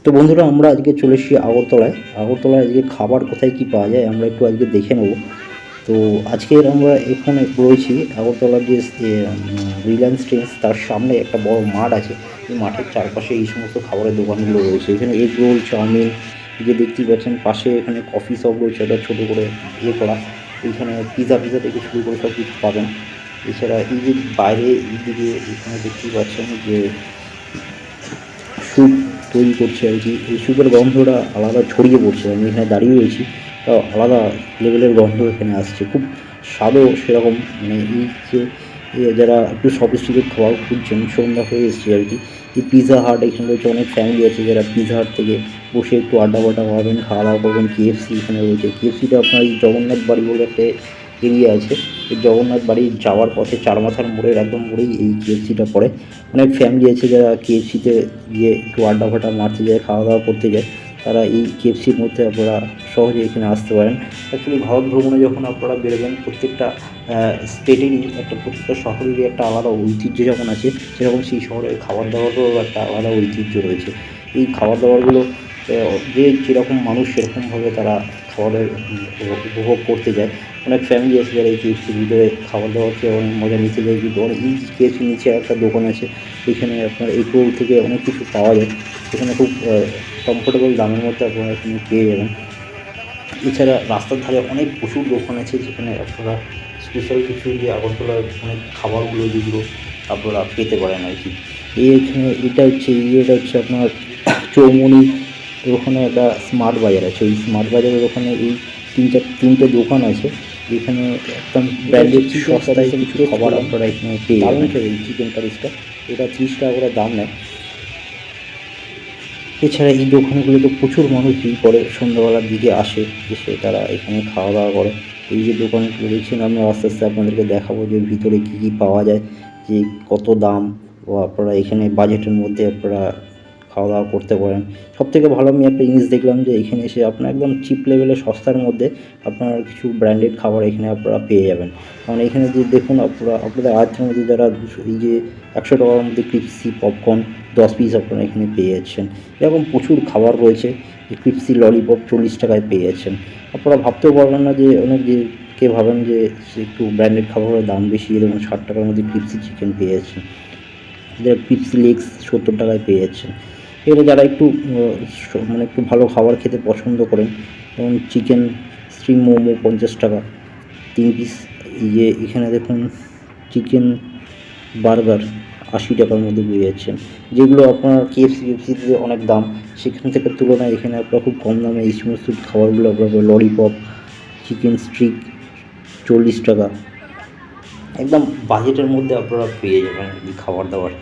তো বন্ধুরা, আমরা আজকে চলে এসেছি আগরতলায়। আগরতলায় আজকে খাবার কোথায় কী পাওয়া যায় আমরা একটু আজকে দেখে নেব। তো আজকের আমরা এখানে রয়েছি আগরতলার যে রিলায়েন্স ট্রেন্ডস, তার সামনে একটা বড় মাঠ আছে। এই মাঠের চারপাশে এই সমস্ত খাবারের দোকানগুলো রয়েছে। এখানে এগ রোল, চাউমিন, এই যে দেখতেই পাচ্ছেন পাশে এখানে কফি শপ রয়েছে, একটা ছোটো করে ইয়ে করা। এইখানে পিজা থেকে শুরু করে সব কিছু পাবেন। এছাড়া এই যে বাইরে এইদিকে এখানে দেখতেই পাচ্ছেন যে স্যুপ তৈরি করছে আর কি। এই স্যুপের গন্ধটা আলাদা ছড়িয়ে পড়ছে। আমি এখানে দাঁড়িয়ে রয়েছি, তাও আলাদা লেভেলের গন্ধ এখানে আসছে। খুব স্বাদও সেরকম। মানে এই যে যারা একটু সফিস্টিকেট খাবার খুঁজছেন, সন্ধ্যা হয়ে এসছে আর কি। এই পিৎজা হাট এখানে রয়েছে, অনেক ফ্যামিলি আছে যারা পিৎজা হাট থেকে বসে একটু আড্ডা বাড্ডা মারবেন, খাওয়া দাওয়া করবেন। কেএফসি এখানে রয়েছে। কেএফসিটা আপনার এই জগন্নাথ বাড়ি বলে একটা এরিয়া আছে। এই জগন্নাথ বাড়ি যাওয়ার পথে চারমাথার মোড়ের একদম মোড়েই এই কেএফসিটা পড়ে। অনেক ফ্যামিলি আছে যারা কেএফসিতে গিয়ে একটু আড্ডা ফাড্ডা মারতে যায়, খাওয়া দাওয়া করতে যায়। তারা এই কেএফসির মধ্যে আপনারা সহজে এখানে আসতে পারেন। অ্যাকচুয়ালি ভারত ভ্রমণে যখন আপনারা বেরোবেন, প্রত্যেকটা স্টেটেরই প্রত্যেকটা শহরেরই একটা আলাদা ঐতিহ্য যেমন আছে, সেরকম সেই শহরের খাবার দাবারেরও একটা আলাদা ঐতিহ্য রয়েছে। এই খাবার দাবারগুলো যে যেরকম মানুষ সেরকমভাবে তারা খাবারের উপভোগ করতে যায়। অনেক ফ্যামিলি আছে যারা এই কেএফসির ভিতরে খাবার দাবার খেয়ে অনেক মজা নিতে যায়। কিন্তু এই কেএফসির নিচে একটা দোকান আছে, এখানে আপনার এগ রোল থেকে অনেক কিছু পাওয়া যায়। এখানে খুব কমফোর্টেবল দামের মধ্যে আপনারা এখানে পেয়ে যাবেন। এছাড়া রাস্তার ধারে অনেক প্রচুর দোকান আছে, যেখানে আপনারা স্পেশাল কিছু যে আগরতলার অনেক খাবারগুলো যেগুলো আপনারা পেতে পারেন আর কি। এখানে এটা হচ্ছে আপনার চৌমুনি। ওখানে একটা স্মার্ট বাজার আছে। ওই স্মার্ট বাজারের ওখানে এই তিনটে দোকান আছে, যেখানে একদম ব্র্যান্ডেড সস্তায় কিছু খাবার আপনারা এখানে পেয়ে যাবেন। এই চিকেন কারিজটা এটা 30 টাকা করে দাম নেয়। এছাড়া এই দোকানগুলোতে প্রচুর মানুষ ভিড় করে, সন্ধ্যাবেলার দিকে এসে তারা এখানে খাওয়া দাওয়া করে। এই যে দোকানগুলো দেখছেন, আমি আস্তে আস্তে আপনাদেরকে দেখাবো যে ভিতরে কী কী পাওয়া যায়, যে কত দাম, ও আপনারা এখানে বাজেটের মধ্যে আপনারা খাওয়া দাওয়া করতে পারেন। সবথেকে ভালো আমি একটা জিনিস দেখলাম যে এখানে এসে আপনার একদম চিপ লেভেলে সস্তার মধ্যে আপনার কিছু ব্র্যান্ডেড খাবার এখানে আপনারা পেয়ে যাবেন। কারণ এখানে যে দেখুন, আপনাদের আয়ত্তের মধ্যে যারা এই যে 100 টাকার মধ্যে ক্রিপসি পপকর্ন 10 পিস আপনারা এখানে পেয়ে যাচ্ছেন। এরকম প্রচুর খাবার রয়েছে। যে ক্রিপসি ললিপপ 40 টাকায় পেয়ে যাচ্ছেন। আপনারা ভাবতেও পারবেন না যে কে ভাবেন যে একটু ব্র্যান্ডেড খাবারের দাম বেশি, যেমন 60 টাকার মধ্যে ক্রিপসি চিকেন পেয়ে যাচ্ছেন। ক্রিপসি লেগস 70 টাকায় পেয়ে যাচ্ছেন। এবারে যারা একটু মানে একটু ভালো খাবার খেতে পছন্দ করেন, যেমন চিকেন স্ট্রিং মোমো 50 টাকা 3 পিস। এই যে এখানে দেখুন চিকেন বার্গার 80 টাকার মধ্যে পেয়ে যাচ্ছেন। যেগুলো আপনার কেএফসিতে অনেক দাম, সেখান থেকে তুলনায় এখানে আপনারা খুব কম দামে এই সমস্ত খাবারগুলো আপনারা ললিপপ, চিকেন স্ট্রিক 40 টাকা, একদম বাজেটের মধ্যে আপনারা পেয়ে যাবেন এই খাবার দাবার।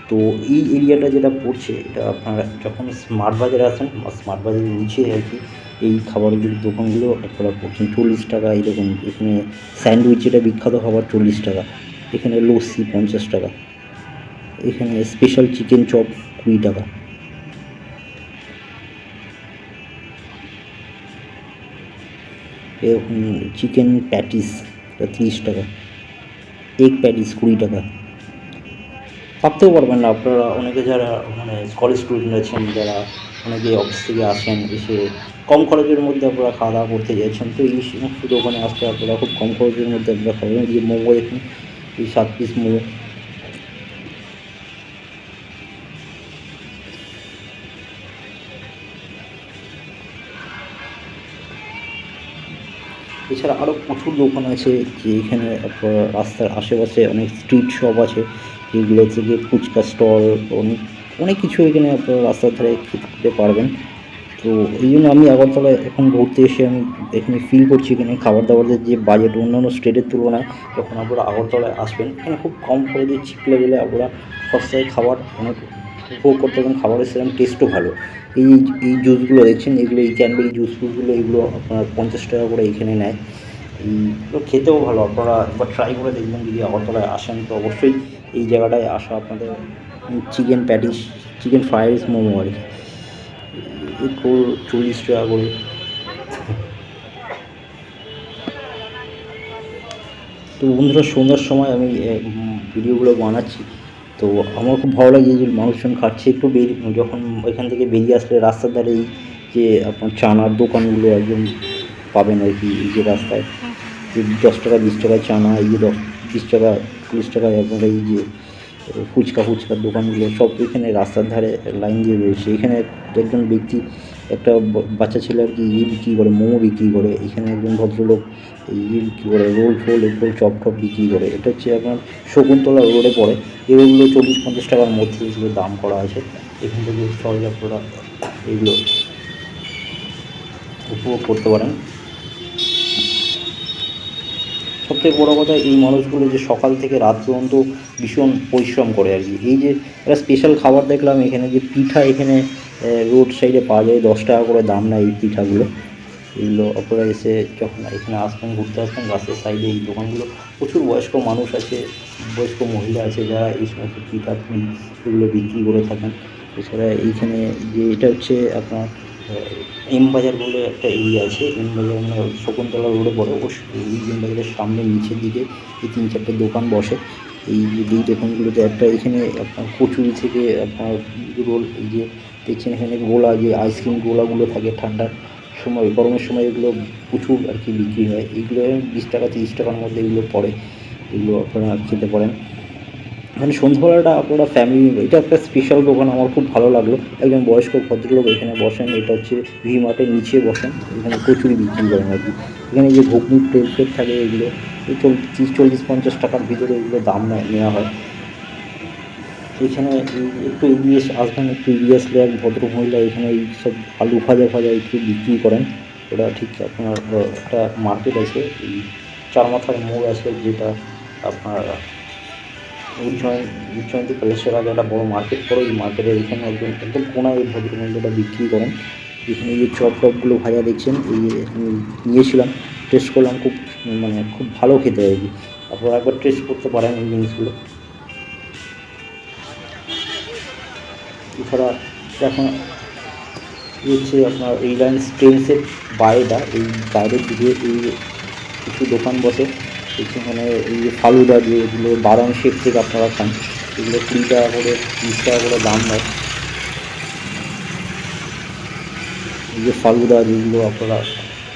তো এই এরিয়াটা যেটা পড়ছে, এটা আপনারা যখন স্মার্ট বাজারে আসেন, স্মার্ট বাজারের নিচে আর কি এই খাবারগুলোর দোকানগুলো আপনারা পড়ছেন 40 টাকা। এরকম এখানে স্যান্ডউইচ, যেটা বিখ্যাত খাবার, 40 টাকা। এখানে লস্যি 50 টাকা। এখানে স্পেশাল চিকেন চপ 20 টাকা। এরকম চিকেন প্যাটিস 30 টাকা। এগ প্যাটিস 20 টাকা। ভাবতেও পারবেন না আপনারা, অনেকে যারা মানে কলেজ স্টুডেন্ট আছেন, যারা অনেকে অফিস থেকে আসেন, এসে কম খরচের মধ্যে আপনারা খাওয়া দাওয়া করতে যাচ্ছেন, তো এই সমস্ত দোকানে আসলে আপনারা খুব কম খরচের মধ্যে আপনারা খাবেন। যে মোমো দেখুন, এই 7 পিস মোমো। এছাড়া আরও প্রচুর দোকান আছে, যে এখানে আপনার রাস্তার আশেপাশে অনেক স্ট্রিট শপ আছে, যেগুলো থেকে ফুচকা স্টল, অনেক অনেক কিছু এখানে আপনারা রাস্তার ধারে খেতে পারবেন। তো এই জন্য আমি আগরতলায় এখন ঘুরতে এসে আমি এখানে ফিল করছি, এখানে খাবার দাবারের যে বাজেট অন্যান্য স্টেটের তুলনায় যখন আপনারা আগরতলায় আসবেন, এখানে খুব কম খরচে চিপ লেভেলে আপনারা সস্তায় খাবার অনেক উপভোগ করতে পারেন। খাবারের সেরকম টেস্টও ভালো। এই এই জুসগুলো দেখছেন, এগুলো এই ক্যানবেরি জুস ফুসগুলো, এগুলো আপনার 50 টাকা করে এখানে নেয়। এইগুলো খেতেও ভালো। আপনারা একবার ট্রাই করে দেখবেন, যদি আগরতলায় আসেন তো অবশ্যই এই জায়গাটায় আসা আপনাদের। Chicken patties, chicken fried rice, momo আর কি, একটু 40 টাকা করে। তো বন্ধুরা, সন্ধ্যার সময় আমি ভিডিওগুলো বানাচ্ছি, তো আমার খুব ভালো লাগে যে মানুষজন খাচ্ছে। একটু যখন এখান থেকে বেরিয়ে আসলে রাস্তার ধারে এই যে আপনার চানার দোকানগুলো একদম পাবেন আর কি। এই যে রাস্তায় যে 10 টাকা 20 টাকায় চানা, এই যে 20 টাকা 30 টাকায় আপনার এই যে ফুচকার দোকানগুলো সব এখানে রাস্তার ধারে লাইন দিয়ে রয়েছে। এখানে একজন ব্যক্তি, একটা বাচ্চা ছেলে আর কি বিক্রি করে, মোমো বিক্রি করে। এখানে একজন ভদ্রলোক বিক্রি করে, রোল ফোল এগুলো চপ টপ বিক্রি করে। এটা হচ্ছে আপনার শকুন্তলা রোডে পড়ে। এগুলো 40-50 টাকার মধ্যে এগুলো দাম করা আছে। এখান থেকে সহজে আপনারা এগুলো উপভোগ করতে পারেন। সবথেকে বড় কথা, এই মানুষগুলো যে সকাল থেকে রাত পর্যন্ত ভীষণ পরিশ্রম করে আর কি। এই যে একটা স্পেশাল খাবার দেখলাম এখানে, যে পিঠা এখানে রোড সাইডে পাওয়া যায়, 10 টাকা করে দাম নেয় এই পিঠাগুলো। এগুলো আপনারা এসে যখন এখানে আসবেন, ঘুরতে আসবেন, রাস্তার সাইডে এই দোকানগুলো, প্রচুর বয়স্ক মানুষ আছে, বয়স্ক মহিলা আছে যারা এই সমস্ত পিঠা এগুলো বিক্রি করে থাকেন। এছাড়া এইখানে যে এটা হচ্ছে আপনার এম বাজার বলে একটা এরিয়া আছে। এম বাজার মানে শকুন্তলা রোডে পড়ে। এই এম বাজারের সামনে নিচের দিকে এই 3-4টে দোকান বসে। এই দোকানগুলোতে একটা এখানে আপনার কচুরি থেকে আপনার রোল, এই যে দেখছেন এখানে গোলা, যে আইসক্রিম গোলাগুলো থাকে ঠান্ডার সময়, গরমের সময় এগুলো প্রচুর আর কি বিক্রি হয়। এইগুলো 20 টাকা 30 টাকার মধ্যে এগুলো পড়ে। এগুলো আপনারা খেতে পারেন। এখানে সন্ধ্যাবেলাটা আপনারা ফ্যামিলি, এটা একটা স্পেশাল দোকান, আমার খুব ভালো লাগলো। একজন বয়স্ক ভদ্রলোক এখানে বসেন, এটা হচ্ছে ভি মার্টের নিচে বসেন, এখানে কচুরি বিক্রি করেন আর কি। এখানে যে ঘুগনি প্লেট থাকে এগুলো 30-40-50 টাকার ভিতরে এগুলো দাম নেওয়া হয়। এখানে একটু এগিয়ে আসবেন, একটু এগিয়ে আসলে এক ভদ্র মহিলা এখানে এই সব আলু ভাজা একটু বিক্রি করেন। ওটা ঠিক আপনার একটা মার্কেট আছে, এই চারমাথার মোড় আছে, যেটা আপনার উজ্জয়ন্তী প্যালেসের আগে একটা বড় মার্কেট পড়ে। এই মার্কেটের এখানে একদম কোনায় এই ভদ্রমহিলাটা বিক্রি করেন। এখানে যে চপ টপগুলো ভাজা দেখছেন, এই আমি নিয়েছিলাম, টেস্ট করলাম, খুব ভালো খেতে আর কি। আপনারা একবার টেস্ট করতে পারেন এই জিনিসগুলো। এছাড়া এখন হচ্ছে আপনার রিলায়েন্স ট্রেন্ডসের বাইরেটা, এই বাইরের দিকে এই কিছু দোকান বসে। এখানে এই যে ফালুদা, যেগুলো বাদাম শেক থেকে আপনারা খান, এগুলো 20 টাকা করে 30 টাকা করে দাম নেয়। এই যে ফালুদা যেগুলো আপনারা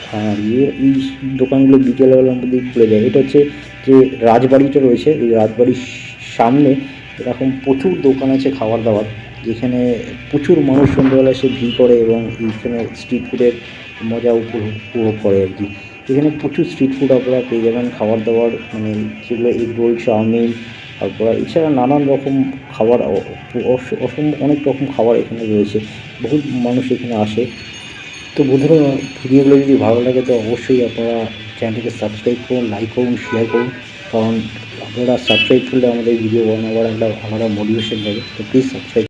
খান, এই দোকানগুলো বিকেলবেলার মধ্যেই খুলে যায়। এটা হচ্ছে যে রাজবাড়িটা রয়েছে, এই রাজবাড়ির সামনে এরকম প্রচুর দোকান আছে খাবার দাবার, যেখানে প্রচুর মানুষ সন্ধ্যাবেলা এসে ভিড় করে এবং এইখানে স্ট্রিট ফুডের মজা উপভোগ করে আর কি। এখানে প্রচুর স্ট্রিট ফুড আপনারা পেয়ে যাবেন, খাবার দাবার, যেগুলো এগ রোল, চাউমিন, তারপর এছাড়া নানান রকম খাবার, অনেক রকম খাবার এখানে রয়েছে। বহু মানুষ এখানে আসে। তো বন্ধুরা, ভিডিওগুলো যদি ভালো লাগে তো অবশ্যই আপনারা চ্যানেলটিকে সাবস্ক্রাইব করুন, লাইক করুন, শেয়ার করুন। কারণ আপনারা সাবস্ক্রাইব করলে আমাদের ভিডিও বানাবার একটা আলাদা মোটিভেশন পাবে। তো প্লিজ সাবস্ক্রাইব।